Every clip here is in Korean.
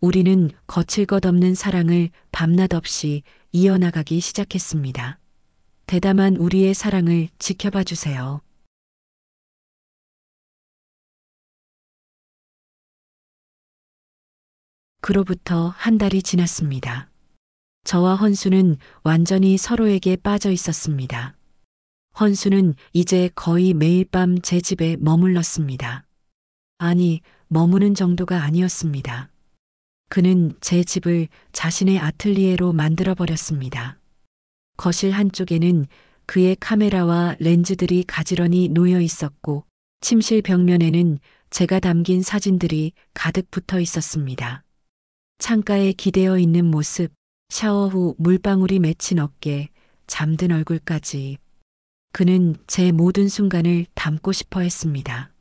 우리는 거칠 것 없는 사랑을 밤낮 없이 이어나가기 시작했습니다. 대담한 우리의 사랑을 지켜봐 주세요. 그로부터 한 달이 지났습니다. 저와 헌수는 완전히 서로에게 빠져 있었습니다. 헌수는 이제 거의 매일 밤 제 집에 머물렀습니다. 아니, 머무는 정도가 아니었습니다. 그는 제 집을 자신의 아틀리에로 만들어버렸습니다. 거실 한쪽에는 그의 카메라와 렌즈들이 가지런히 놓여 있었고, 침실 벽면에는 제가 담긴 사진들이 가득 붙어 있었습니다. 창가에 기대어 있는 모습, 샤워 후 물방울이 맺힌 어깨, 잠든 얼굴까지. 그는 제 모든 순간을 담고 싶어 했습니다.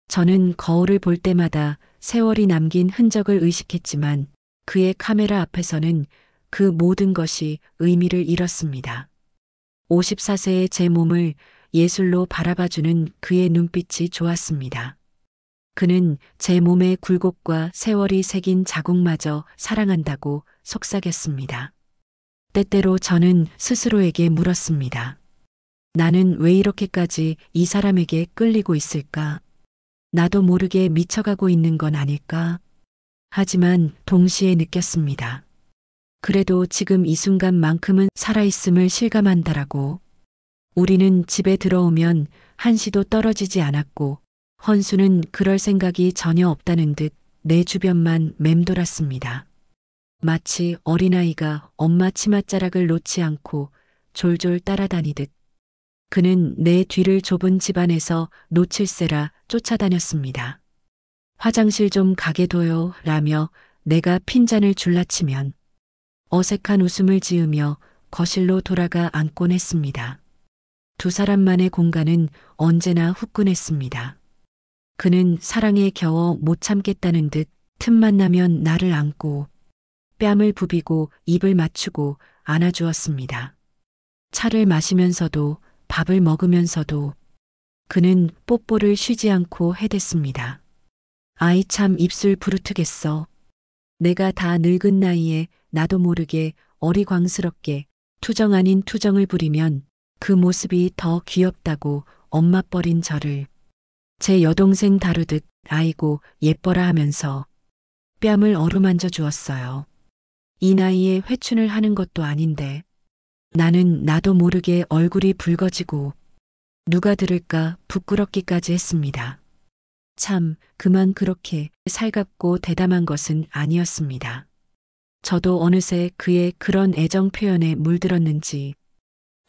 저는 거울을 볼 때마다 세월이 남긴 흔적을 의식했지만 그의 카메라 앞에서는 그 모든 것이 의미를 잃었습니다. 54세의 제 몸을 예술로 바라봐주는 그의 눈빛이 좋았습니다. 그는 제 몸의 굴곡과 세월이 새긴 자국마저 사랑한다고 속삭였습니다. 때때로 저는 스스로에게 물었습니다. 나는 왜 이렇게까지 이 사람에게 끌리고 있을까? 나도 모르게 미쳐가고 있는 건 아닐까? 하지만 동시에 느꼈습니다. 그래도 지금 이 순간만큼은 살아있음을 실감한다라고. 우리는 집에 들어오면 한시도 떨어지지 않았고 헌수는 그럴 생각이 전혀 없다는 듯 내 주변만 맴돌았습니다. 마치 어린아이가 엄마 치맛자락을 놓지 않고 졸졸 따라다니듯. 그는 내 뒤를 좁은 집안에서 놓칠세라 쫓아다녔습니다. 화장실 좀 가게 둬요 라며 내가 핀잔을 줄라치면 어색한 웃음을 지으며 거실로 돌아가 앉곤 했습니다. 두 사람만의 공간은 언제나 후끈했습니다. 그는 사랑에 겨워 못 참겠다는 듯 틈만 나면 나를 안고 뺨을 부비고 입을 맞추고 안아주었습니다. 차를 마시면서도 밥을 먹으면서도 그는 뽀뽀를 쉬지 않고 해댔습니다. 아이 참 입술 부르트겠어. 내가 다 늙은 나이에 나도 모르게 어리광스럽게 투정 아닌 투정을 부리면 그 모습이 더 귀엽다고 엄마뻘인 저를 제 여동생 다루듯 아이고 예뻐라 하면서 뺨을 어루만져 주었어요. 이 나이에 회춘을 하는 것도 아닌데 나는 나도 모르게 얼굴이 붉어지고 누가 들을까 부끄럽기까지 했습니다. 참 그만 그렇게 살갑고 대담한 것은 아니었습니다. 저도 어느새 그의 그런 애정 표현에 물들었는지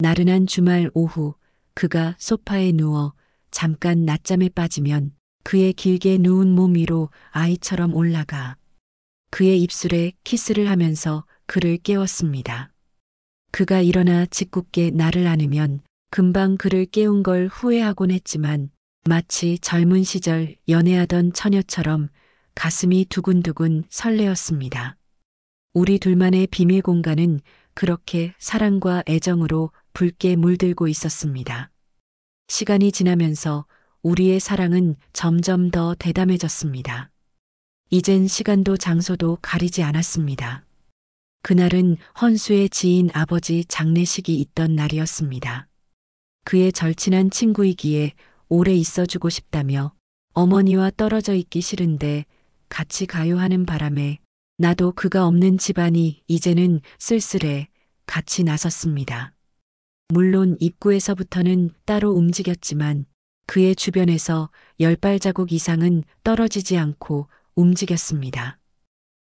나른한 주말 오후 그가 소파에 누워 잠깐 낮잠에 빠지면 그의 길게 누운 몸 위로 아이처럼 올라가 그의 입술에 키스를 하면서 그를 깨웠습니다. 그가 일어나 짓궂게 나를 안으면 금방 그를 깨운 걸 후회하곤 했지만 마치 젊은 시절 연애하던 처녀처럼 가슴이 두근두근 설레었습니다. 우리 둘만의 비밀 공간은 그렇게 사랑과 애정으로 붉게 물들고 있었습니다. 시간이 지나면서 우리의 사랑은 점점 더 대담해졌습니다. 이젠 시간도 장소도 가리지 않았습니다. 그날은 헌수의 지인 아버지 장례식이 있던 날이었습니다. 그의 절친한 친구이기에 오래 있어주고 싶다며 어머니와 떨어져 있기 싫은데 같이 가요 하는 바람에 나도 그가 없는 집안이 이제는 쓸쓸해 같이 나섰습니다. 물론 입구에서부터는 따로 움직였지만 그의 주변에서 10발자국 이상은 떨어지지 않고 움직였습니다.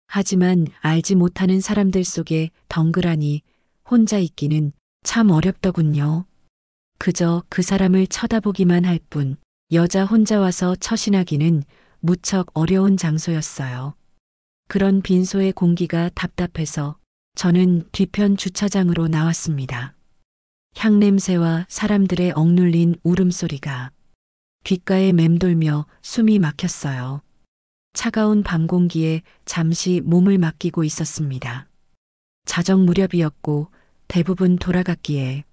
하지만 알지 못하는 사람들 속에 덩그라니 혼자 있기는 참 어렵더군요. 그저 그 사람을 쳐다보기만 할 뿐 여자 혼자 와서 처신하기는 무척 어려운 장소였어요. 그런 빈소의 공기가 답답해서 저는 뒤편 주차장으로 나왔습니다. 향냄새와 사람들의 억눌린 울음소리가 귓가에 맴돌며 숨이 막혔어요. 차가운 밤 공기에 잠시 몸을 맡기고 있었습니다. 자정 무렵이었고 대부분 돌아갔기에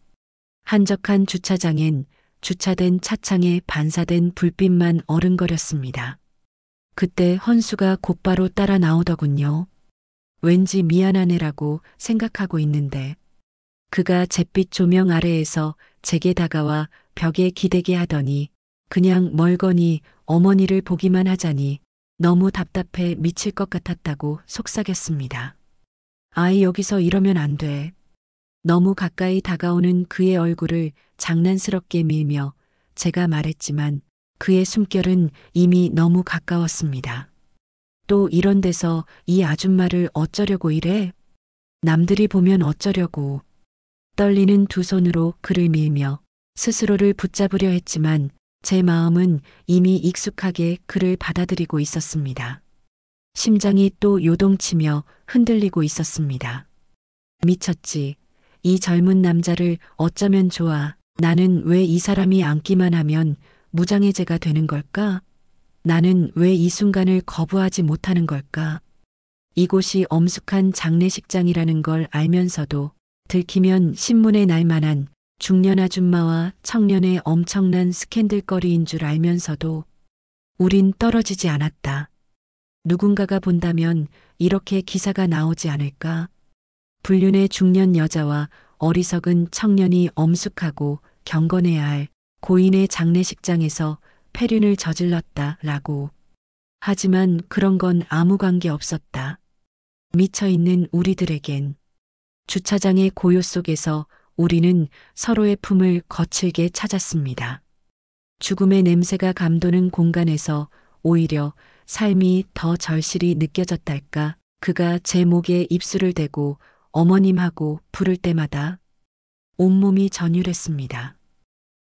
한적한 주차장엔 주차된 차창에 반사된 불빛만 어른거렸습니다. 그때 헌수가 곧바로 따라 나오더군요. 왠지 미안한 애라고 생각하고 있는데 그가 잿빛 조명 아래에서 제게 다가와 벽에 기대게 하더니 그냥 멀거니 어머니를 보기만 하자니 너무 답답해 미칠 것 같았다고 속삭였습니다. 아이 여기서 이러면 안 돼. 너무 가까이 다가오는 그의 얼굴을 장난스럽게 밀며 제가 말했지만 그의 숨결은 이미 너무 가까웠습니다. 또 이런 데서 이 아줌마를 어쩌려고 이래? 남들이 보면 어쩌려고. 떨리는 두 손으로 그를 밀며 스스로를 붙잡으려 했지만 제 마음은 이미 익숙하게 그를 받아들이고 있었습니다. 심장이 또 요동치며 흔들리고 있었습니다. 미쳤지. 이 젊은 남자를 어쩌면 좋아. 나는 왜 이 사람이 앉기만 하면 무장해제가 되는 걸까? 나는 왜 이 순간을 거부하지 못하는 걸까? 이곳이 엄숙한 장례식장이라는 걸 알면서도 들키면 신문에 날 만한 중년 아줌마와 청년의 엄청난 스캔들거리인 줄 알면서도 우린 떨어지지 않았다. 누군가가 본다면 이렇게 기사가 나오지 않을까? 불륜의 중년 여자와 어리석은 청년이 엄숙하고 경건해야 할 고인의 장례식장에서 폐륜을 저질렀다라고. 하지만 그런 건 아무 관계 없었다. 미쳐있는 우리들에겐. 주차장의 고요 속에서 우리는 서로의 품을 거칠게 찾았습니다. 죽음의 냄새가 감도는 공간에서 오히려 삶이 더 절실히 느껴졌달까. 그가 제 목에 입술을 대고 어머님하고 부를 때마다 온몸이 전율했습니다.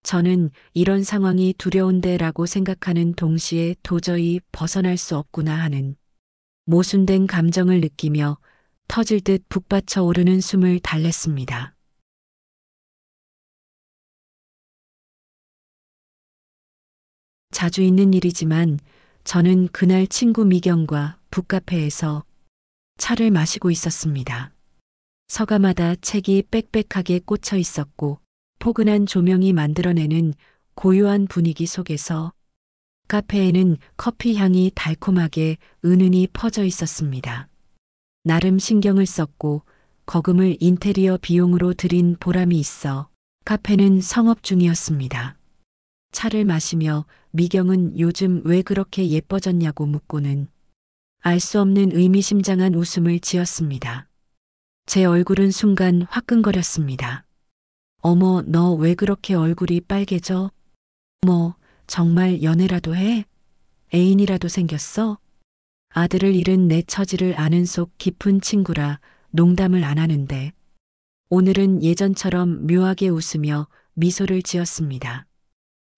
저는 이런 상황이 두려운데라고 생각하는 동시에 도저히 벗어날 수 없구나 하는 모순된 감정을 느끼며 터질 듯 북받쳐 오르는 숨을 달랬습니다. 자주 있는 일이지만 저는 그날 친구 미경과 북카페에서 차를 마시고 있었습니다. 서가마다 책이 빽빽하게 꽂혀 있었고 포근한 조명이 만들어내는 고요한 분위기 속에서 카페에는 커피 향이 달콤하게 은은히 퍼져 있었습니다. 나름 신경을 썼고 거금을 인테리어 비용으로 들인 보람이 있어 카페는 성업 중이었습니다. 차를 마시며 미경은 요즘 왜 그렇게 예뻐졌냐고 묻고는 알 수 없는 의미심장한 웃음을 지었습니다. 제 얼굴은 순간 화끈거렸습니다. 어머, 너 왜 그렇게 얼굴이 빨개져? 뭐, 정말 연애라도 해? 애인이라도 생겼어? 아들을 잃은 내 처지를 아는 속 깊은 친구라 농담을 안 하는데 오늘은 예전처럼 묘하게 웃으며 미소를 지었습니다.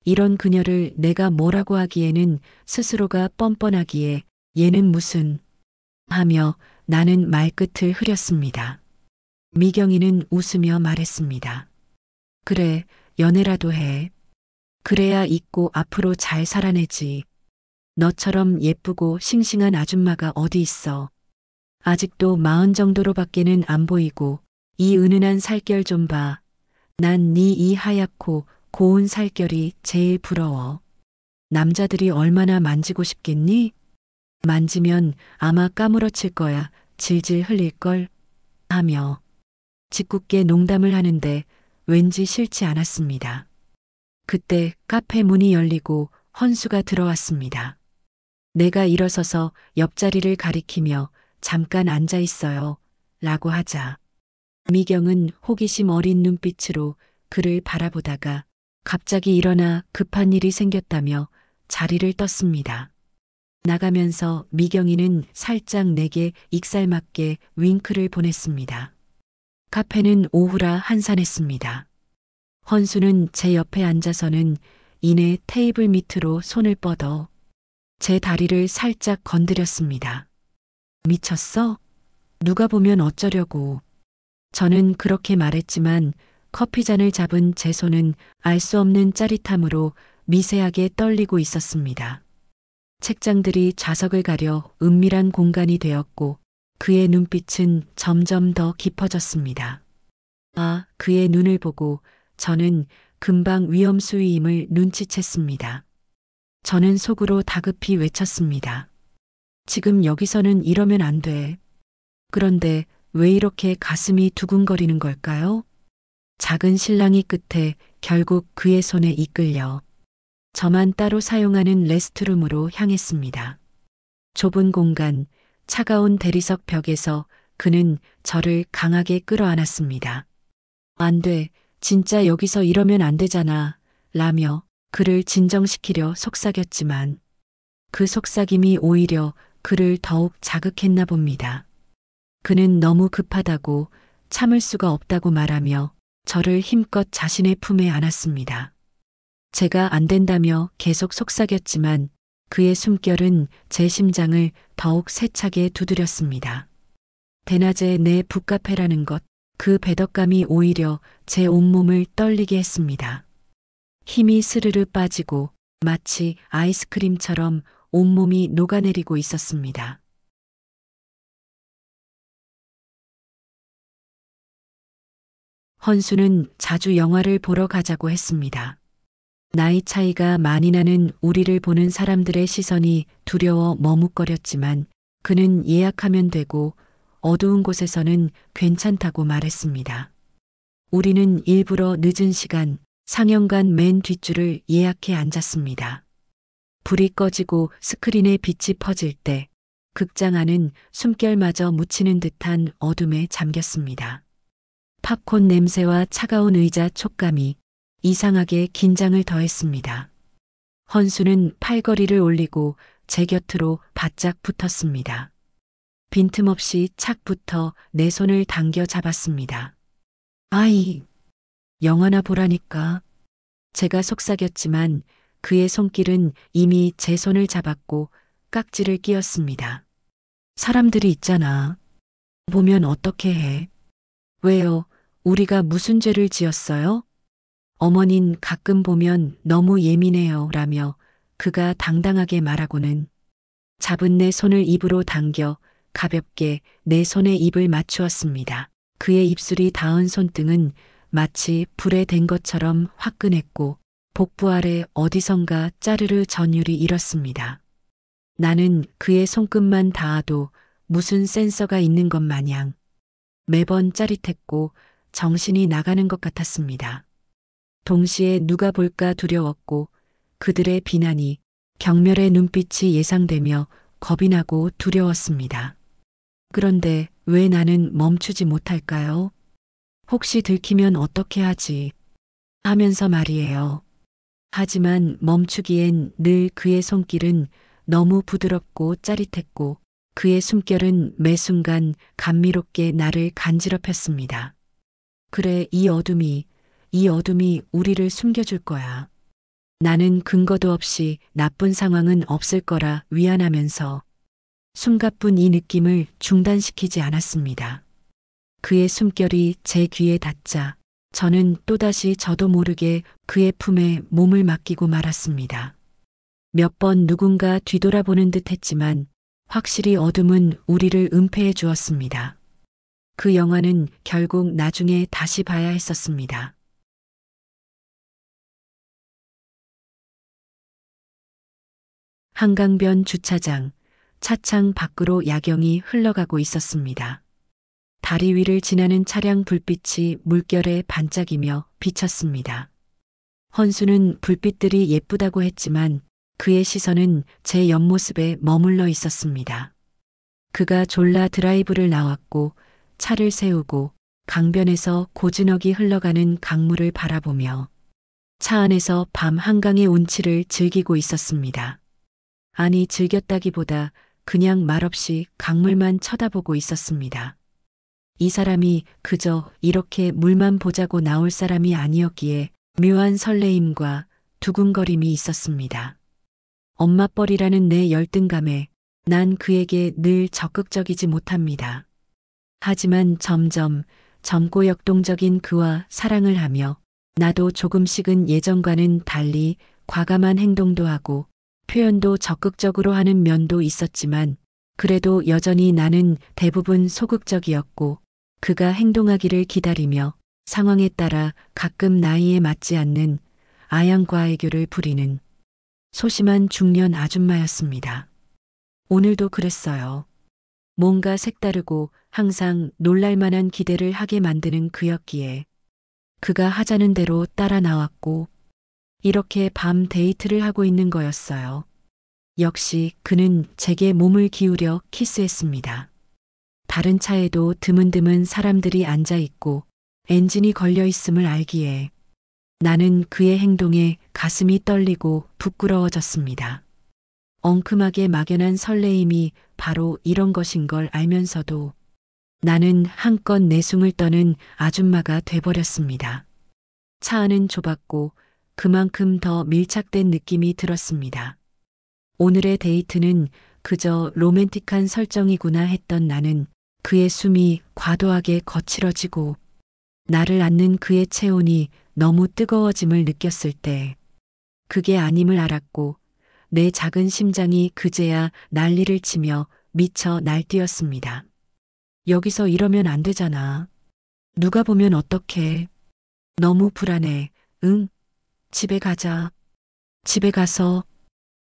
이런 그녀를 내가 뭐라고 하기에는 스스로가 뻔뻔하기에 얘는 무슨 하며 나는 말끝을 흐렸습니다. 미경이는 웃으며 말했습니다. 그래, 연애라도 해. 그래야 잊고 앞으로 잘 살아내지. 너처럼 예쁘고 싱싱한 아줌마가 어디 있어. 아직도 40 정도로밖에는 안 보이고 이 은은한 살결 좀 봐. 난 네 이 하얗고 고운 살결이 제일 부러워. 남자들이 얼마나 만지고 싶겠니? 만지면 아마 까무러칠 거야. 질질 흘릴걸? 하며 짓궂게 농담을 하는데 왠지 싫지 않았습니다. 그때 카페 문이 열리고 헌수가 들어왔습니다. 내가 일어서서 옆자리를 가리키며 잠깐 앉아 있어요. 라고 하자. 미경은 호기심 어린 눈빛으로 그를 바라보다가 갑자기 일어나 급한 일이 생겼다며 자리를 떴습니다. 나가면서 미경이는 살짝 내게 익살맞게 윙크를 보냈습니다. 카페는 오후라 한산했습니다. 헌수는 제 옆에 앉아서는 이내 테이블 밑으로 손을 뻗어 제 다리를 살짝 건드렸습니다. 미쳤어? 누가 보면 어쩌려고. 저는 그렇게 말했지만 커피잔을 잡은 제 손은 알 수 없는 짜릿함으로 미세하게 떨리고 있었습니다. 책장들이 좌석을 가려 은밀한 공간이 되었고 그의 눈빛은 점점 더 깊어졌습니다. 아, 그의 눈을 보고 저는 금방 위험 수위임을 눈치챘습니다. 저는 속으로 다급히 외쳤습니다. 지금 여기서는 이러면 안 돼. 그런데 왜 이렇게 가슴이 두근거리는 걸까요? 작은 실랑이 끝에 결국 그의 손에 이끌려 저만 따로 사용하는 레스트룸으로 향했습니다. 좁은 공간, 차가운 대리석 벽에서 그는 저를 강하게 끌어안았습니다. 안 돼, 진짜 여기서 이러면 안 되잖아, 라며 그를 진정시키려 속삭였지만 그 속삭임이 오히려 그를 더욱 자극했나 봅니다. 그는 너무 급하다고 참을 수가 없다고 말하며 저를 힘껏 자신의 품에 안았습니다. 제가 안 된다며 계속 속삭였지만 그의 숨결은 제 심장을 더욱 세차게 두드렸습니다. 대낮에 내 북카페라는 것, 그 배덕감이 오히려 제 온몸을 떨리게 했습니다. 힘이 스르르 빠지고 마치 아이스크림처럼 온몸이 녹아내리고 있었습니다. 헌수는 자주 영화를 보러 가자고 했습니다. 나이 차이가 많이 나는 우리를 보는 사람들의 시선이 두려워 머뭇거렸지만 그는 예약하면 되고 어두운 곳에서는 괜찮다고 말했습니다. 우리는 일부러 늦은 시간 상영관 맨 뒷줄을 예약해 앉았습니다. 불이 꺼지고 스크린에 빛이 퍼질 때 극장 안은 숨결마저 묻히는 듯한 어둠에 잠겼습니다. 팝콘 냄새와 차가운 의자 촉감이 이상하게 긴장을 더했습니다. 헌수는 팔걸이를 올리고 제 곁으로 바짝 붙었습니다. 빈틈없이 착 붙어 내 손을 당겨 잡았습니다. 아이, 영화나 보라니까. 제가 속삭였지만 그의 손길은 이미 제 손을 잡았고 깍지를 끼웠습니다. 사람들이 있잖아. 보면 어떻게 해? 왜요? 우리가 무슨 죄를 지었어요? 어머닌 가끔 보면 너무 예민해요. 라며 그가 당당하게 말하고는 잡은 내 손을 입으로 당겨 가볍게 내 손에 입을 맞추었습니다. 그의 입술이 닿은 손등은 마치 불에 댄 것처럼 화끈했고 복부 아래 어디선가 짜르르 전율이 일었습니다. 나는 그의 손끝만 닿아도 무슨 센서가 있는 것 마냥 매번 짜릿했고 정신이 나가는 것 같았습니다. 동시에 누가 볼까 두려웠고 그들의 비난이 경멸의 눈빛이 예상되며 겁이 나고 두려웠습니다. 그런데 왜 나는 멈추지 못할까요? 혹시 들키면 어떻게 하지? 하면서 말이에요. 하지만 멈추기엔 늘 그의 손길은 너무 부드럽고 짜릿했고 그의 숨결은 매 순간 감미롭게 나를 간지럽혔습니다. 그래, 이 어둠이 우리를 숨겨줄 거야. 나는 근거도 없이 나쁜 상황은 없을 거라 위안하면서 숨가쁜 이 느낌을 중단시키지 않았습니다. 그의 숨결이 제 귀에 닿자 저는 또다시 저도 모르게 그의 품에 몸을 맡기고 말았습니다. 몇 번 누군가 뒤돌아보는 듯 했지만 확실히 어둠은 우리를 은폐해 주었습니다. 그 영화는 결국 나중에 다시 봐야 했었습니다. 한강변 주차장, 차창 밖으로 야경이 흘러가고 있었습니다. 다리 위를 지나는 차량 불빛이 물결에 반짝이며 비쳤습니다. 헌수는 불빛들이 예쁘다고 했지만 그의 시선은 제 옆모습에 머물러 있었습니다. 그가 졸라 드라이브를 나왔고 차를 세우고 강변에서 고즈넉이 흘러가는 강물을 바라보며 차 안에서 밤 한강의 운치를 즐기고 있었습니다. 아니, 즐겼다기보다 그냥 말없이 강물만 쳐다보고 있었습니다. 이 사람이 그저 이렇게 물만 보자고 나올 사람이 아니었기에 묘한 설레임과 두근거림이 있었습니다. 엄마뻘이라는 내 열등감에 난 그에게 늘 적극적이지 못합니다. 하지만 점점 젊고 역동적인 그와 사랑을 하며 나도 조금씩은 예전과는 달리 과감한 행동도 하고 표현도 적극적으로 하는 면도 있었지만 그래도 여전히 나는 대부분 소극적이었고 그가 행동하기를 기다리며 상황에 따라 가끔 나이에 맞지 않는 아양과 애교를 부리는 소심한 중년 아줌마였습니다. 오늘도 그랬어요. 뭔가 색다르고 항상 놀랄만한 기대를 하게 만드는 그였기에 그가 하자는 대로 따라 나왔고 이렇게 밤 데이트를 하고 있는 거였어요. 역시 그는 제게 몸을 기울여 키스했습니다. 다른 차에도 드문드문 사람들이 앉아 있고 엔진이 걸려 있음을 알기에 나는 그의 행동에 가슴이 떨리고 부끄러워졌습니다. 엉큼하게 막연한 설레임이 바로 이런 것인 걸 알면서도 나는 한껏 내숭을 떠는 아줌마가 돼버렸습니다. 차 안은 좁았고 그만큼 더 밀착된 느낌이 들었습니다. 오늘의 데이트는 그저 로맨틱한 설정이구나 했던 나는 그의 숨이 과도하게 거칠어지고 나를 안는 그의 체온이 너무 뜨거워짐을 느꼈을 때 그게 아님을 알았고 내 작은 심장이 그제야 난리를 치며 미쳐 날뛰었습니다. 여기서 이러면 안 되잖아. 누가 보면 어떡해. 너무 불안해. 응, 집에 가자. 집에 가서.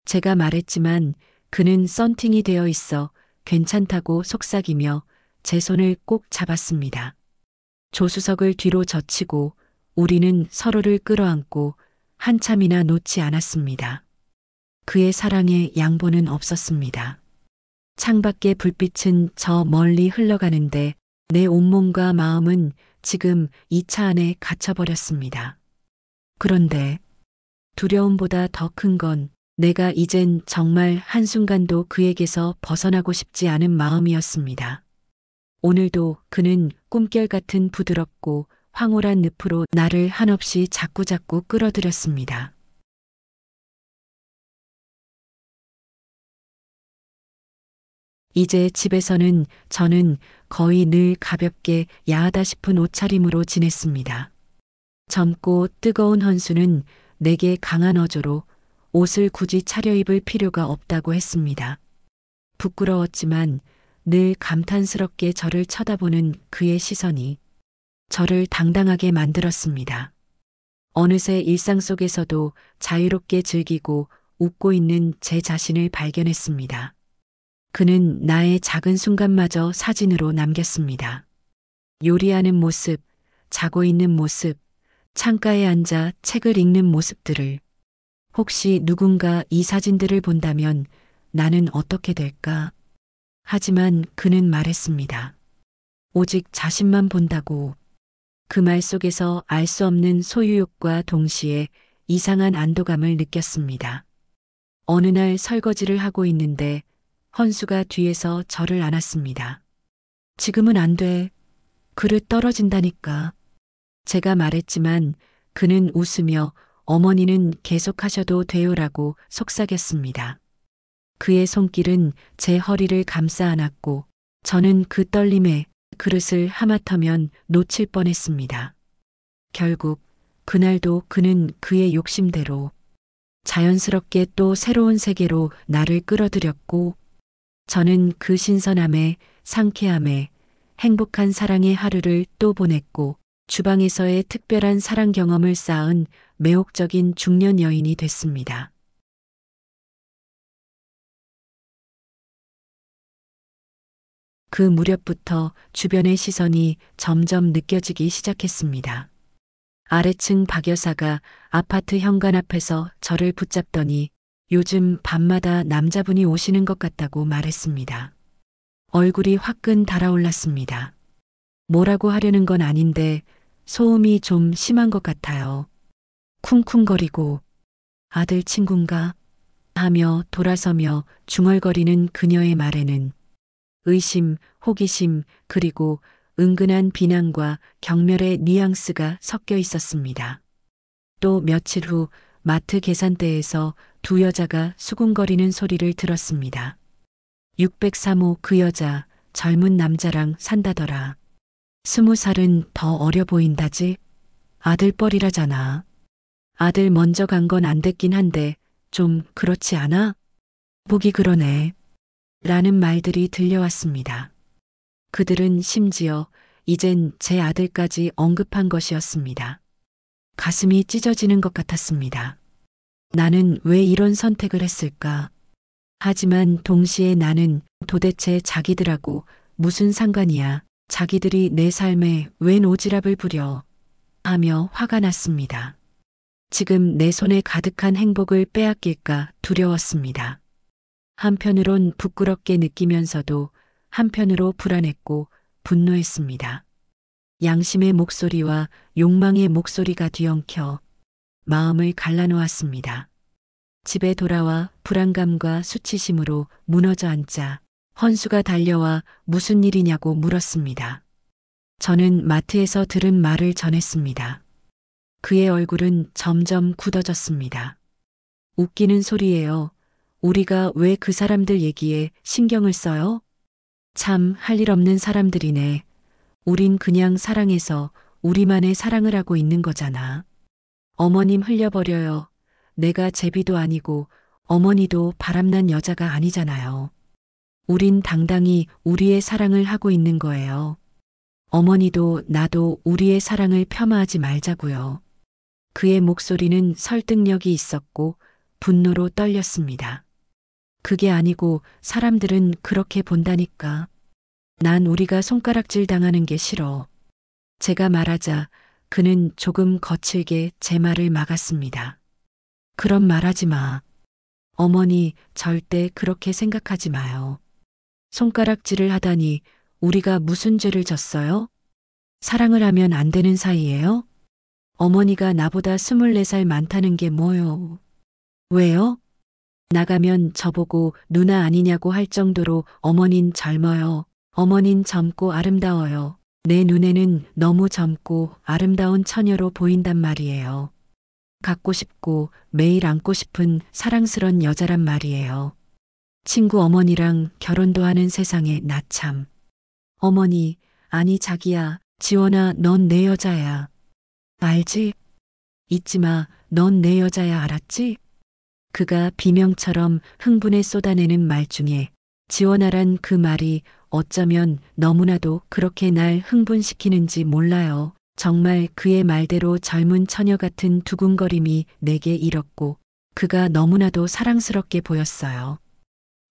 제가 말했지만 그는 썬팅이 되어 있어 괜찮다고 속삭이며 제 손을 꼭 잡았습니다. 조수석을 뒤로 젖히고 우리는 서로를 끌어안고 한참이나 놓지 않았습니다. 그의 사랑에 양보는 없었습니다. 창밖의 불빛은 저 멀리 흘러가는데 내 온몸과 마음은 지금 이 차 안에 갇혀버렸습니다. 그런데 두려움보다 더 큰 건 내가 이젠 정말 한순간도 그에게서 벗어나고 싶지 않은 마음이었습니다. 오늘도 그는 꿈결 같은 부드럽고 황홀한 늪으로 나를 한없이 자꾸자꾸 끌어들였습니다. 이제 집에서는 저는 거의 늘 가볍게 야하다 싶은 옷차림으로 지냈습니다. 젊고 뜨거운 헌수는 내게 강한 어조로 옷을 굳이 차려입을 필요가 없다고 했습니다. 부끄러웠지만 늘 감탄스럽게 저를 쳐다보는 그의 시선이 저를 당당하게 만들었습니다. 어느새 일상 속에서도 자유롭게 즐기고 웃고 있는 제 자신을 발견했습니다. 그는 나의 작은 순간마저 사진으로 남겼습니다. 요리하는 모습, 자고 있는 모습, 창가에 앉아 책을 읽는 모습들을. 혹시 누군가 이 사진들을 본다면 나는 어떻게 될까? 하지만 그는 말했습니다. 오직 자신만 본다고. 그 말 속에서 알 수 없는 소유욕과 동시에 이상한 안도감을 느꼈습니다. 어느 날 설거지를 하고 있는데 헌수가 뒤에서 저를 안았습니다. 지금은 안 돼. 그릇 떨어진다니까. 제가 말했지만 그는 웃으며 어머니는 계속하셔도 돼요라고 속삭였습니다. 그의 손길은 제 허리를 감싸 안았고 저는 그 떨림에 그릇을 하마터면 놓칠 뻔했습니다. 결국 그날도 그는 그의 욕심대로 자연스럽게 또 새로운 세계로 나를 끌어들였고 저는 그 신선함에 상쾌함에 행복한 사랑의 하루를 또 보냈고 주방에서의 특별한 사랑 경험을 쌓은 매혹적인 중년 여인이 됐습니다. 그 무렵부터 주변의 시선이 점점 느껴지기 시작했습니다. 아래층 박 여사가 아파트 현관 앞에서 저를 붙잡더니 요즘 밤마다 남자분이 오시는 것 같다고 말했습니다. 얼굴이 화끈 달아올랐습니다. 뭐라고 하려는 건 아닌데 소음이 좀 심한 것 같아요. 쿵쿵거리고 아들 친군가 하며 돌아서며 중얼거리는 그녀의 말에는 의심, 호기심, 그리고 은근한 비난과 경멸의 뉘앙스가 섞여 있었습니다. 또 며칠 후 마트 계산대에서 두 여자가 수군거리는 소리를 들었습니다. 603호 그 여자 젊은 남자랑 산다더라. 20살은 더 어려 보인다지? 아들뻘이라잖아. 아들 먼저 간 건 안 됐긴 한데 좀 그렇지 않아? 보기 그러네. 라는 말들이 들려왔습니다. 그들은 심지어 이젠 제 아들까지 언급한 것이었습니다. 가슴이 찢어지는 것 같았습니다. 나는 왜 이런 선택을 했을까? 하지만 동시에 나는 도대체 자기들하고 무슨 상관이야. 자기들이 내 삶에 웬 오지랖을 부려 하며 화가 났습니다. 지금 내 손에 가득한 행복을 빼앗길까 두려웠습니다. 한편으론 부끄럽게 느끼면서도 한편으로 불안했고 분노했습니다. 양심의 목소리와 욕망의 목소리가 뒤엉켜 마음을 갈라놓았습니다. 집에 돌아와 불안감과 수치심으로 무너져 앉자 헌수가 달려와 무슨 일이냐고 물었습니다. 저는 마트에서 들은 말을 전했습니다. 그의 얼굴은 점점 굳어졌습니다. 웃기는 소리예요. 우리가 왜 그 사람들 얘기에 신경을 써요? 참 할 일 없는 사람들이네. 우린 그냥 사랑해서 우리만의 사랑을 하고 있는 거잖아. 어머님 흘려버려요. 내가 제비도 아니고 어머니도 바람난 여자가 아니잖아요. 우린 당당히 우리의 사랑을 하고 있는 거예요. 어머니도 나도 우리의 사랑을 폄하하지 말자고요. 그의 목소리는 설득력이 있었고 분노로 떨렸습니다. 그게 아니고 사람들은 그렇게 본다니까. 난 우리가 손가락질 당하는 게 싫어. 제가 말하자 그는 조금 거칠게 제 말을 막았습니다. 그런 말 하지 마. 어머니 절대 그렇게 생각하지 마요. 손가락질을 하다니 우리가 무슨 죄를 졌어요? 사랑을 하면 안 되는 사이예요? 어머니가 나보다 24살 많다는 게 뭐요? 왜요? 나가면 저보고 누나 아니냐고 할 정도로 어머닌 젊어요. 어머닌 젊고 아름다워요. 내 눈에는 너무 젊고 아름다운 처녀로 보인단 말이에요. 갖고 싶고 매일 안고 싶은 사랑스런 여자란 말이에요. 친구 어머니랑 결혼도 하는 세상에 나 참. 어머니, 아니 자기야, 지원아, 넌 내 여자야. 알지? 잊지 마, 넌 내 여자야, 알았지? 그가 비명처럼 흥분에 쏟아내는 말 중에 지원아란 그 말이 어쩌면 너무나도 그렇게 날 흥분시키는지 몰라요. 정말 그의 말대로 젊은 처녀 같은 두근거림이 내게 일었고 그가 너무나도 사랑스럽게 보였어요.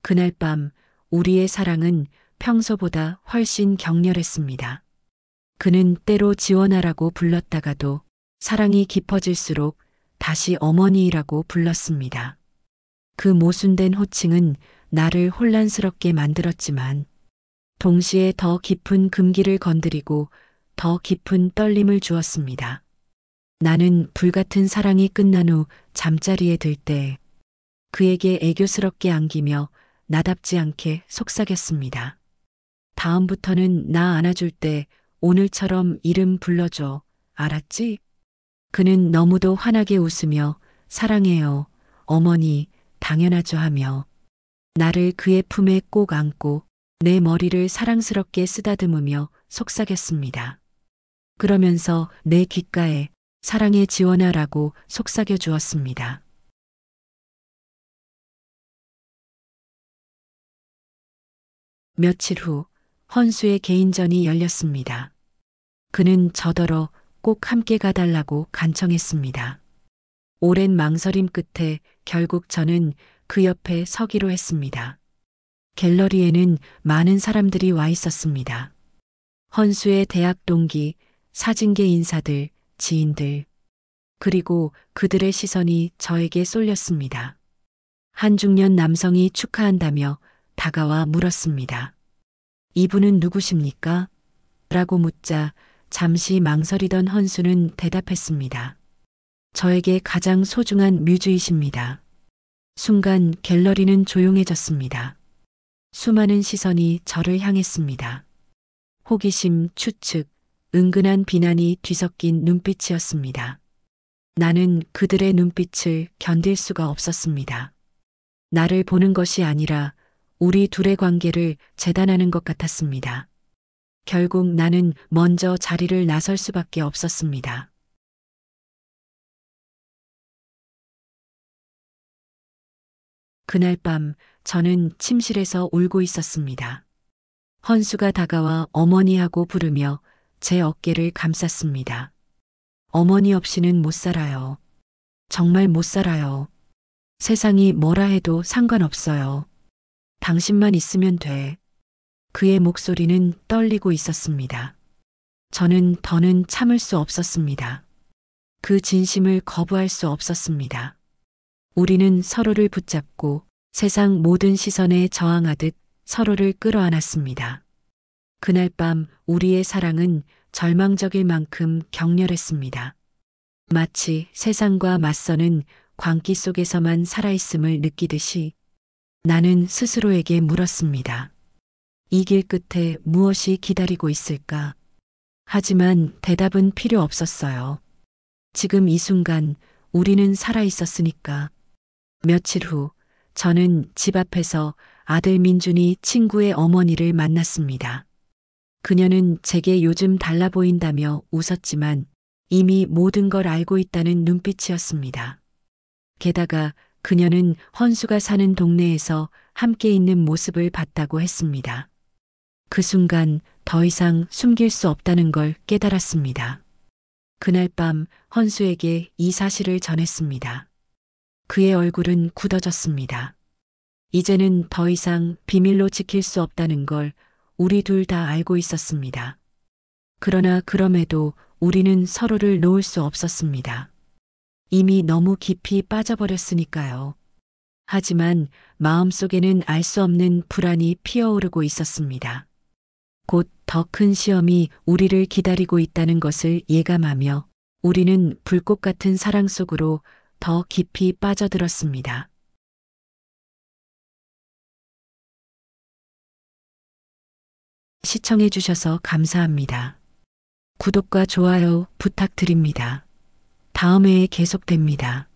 그날 밤 우리의 사랑은 평소보다 훨씬 격렬했습니다. 그는 때로 지원아라고 불렀다가도 사랑이 깊어질수록 다시 어머니라고 불렀습니다. 그 모순된 호칭은 나를 혼란스럽게 만들었지만 동시에 더 깊은 금기를 건드리고 더 깊은 떨림을 주었습니다. 나는 불같은 사랑이 끝난 후 잠자리에 들 때 그에게 애교스럽게 안기며 나답지 않게 속삭였습니다. 다음부터는 나 안아줄 때 오늘처럼 이름 불러줘. 알았지? 그는 너무도 환하게 웃으며 사랑해요. 어머니, 당연하죠 하며 나를 그의 품에 꼭 안고 내 머리를 사랑스럽게 쓰다듬으며 속삭였습니다. 그러면서 내 귓가에 사랑의 지원아라고 속삭여 주었습니다. 며칠 후 헌수의 개인전이 열렸습니다. 그는 저더러 꼭 함께 가달라고 간청했습니다. 오랜 망설임 끝에 결국 저는 그 옆에 서기로 했습니다. 갤러리에는 많은 사람들이 와 있었습니다. 헌수의 대학 동기, 사진계 인사들, 지인들, 그리고 그들의 시선이 저에게 쏠렸습니다. 한 중년 남성이 축하한다며 다가와 물었습니다. 이분은 누구십니까? 라고 묻자 잠시 망설이던 헌수는 대답했습니다. 저에게 가장 소중한 뮤즈이십니다. 순간 갤러리는 조용해졌습니다. 수많은 시선이 저를 향했습니다. 호기심, 추측, 은근한 비난이 뒤섞인 눈빛이었습니다. 나는 그들의 눈빛을 견딜 수가 없었습니다. 나를 보는 것이 아니라 우리 둘의 관계를 재단하는 것 같았습니다. 결국 나는 먼저 자리를 나설 수밖에 없었습니다. 그날 밤 저는 침실에서 울고 있었습니다. 헌수가 다가와 어머니하고 부르며 제 어깨를 감쌌습니다. 어머니 없이는 못 살아요. 정말 못 살아요. 세상이 뭐라 해도 상관없어요. 당신만 있으면 돼. 그의 목소리는 떨리고 있었습니다. 저는 더는 참을 수 없었습니다. 그 진심을 거부할 수 없었습니다. 우리는 서로를 붙잡고 세상 모든 시선에 저항하듯 서로를 끌어안았습니다. 그날 밤 우리의 사랑은 절망적일 만큼 격렬했습니다. 마치 세상과 맞서는 광기 속에서만 살아있음을 느끼듯이 나는 스스로에게 물었습니다. 이 길 끝에 무엇이 기다리고 있을까? 하지만 대답은 필요 없었어요. 지금 이 순간 우리는 살아 있었으니까. 며칠 후 저는 집 앞에서 아들 민준이 친구의 어머니를 만났습니다. 그녀는 제게 요즘 달라 보인다며 웃었지만 이미 모든 걸 알고 있다는 눈빛이었습니다. 게다가 그녀는 헌수가 사는 동네에서 함께 있는 모습을 봤다고 했습니다. 그 순간 더 이상 숨길 수 없다는 걸 깨달았습니다. 그날 밤 헌수에게 이 사실을 전했습니다. 그의 얼굴은 굳어졌습니다. 이제는 더 이상 비밀로 지킬 수 없다는 걸 우리 둘 다 알고 있었습니다. 그러나 그럼에도 우리는 서로를 놓을 수 없었습니다. 이미 너무 깊이 빠져버렸으니까요. 하지만 마음속에는 알 수 없는 불안이 피어오르고 있었습니다. 곧 더 큰 시험이 우리를 기다리고 있다는 것을 예감하며 우리는 불꽃 같은 사랑 속으로 더 깊이 빠져들었습니다. 시청해주셔서 감사합니다. 구독과 좋아요 부탁드립니다. 다음 회에 계속됩니다.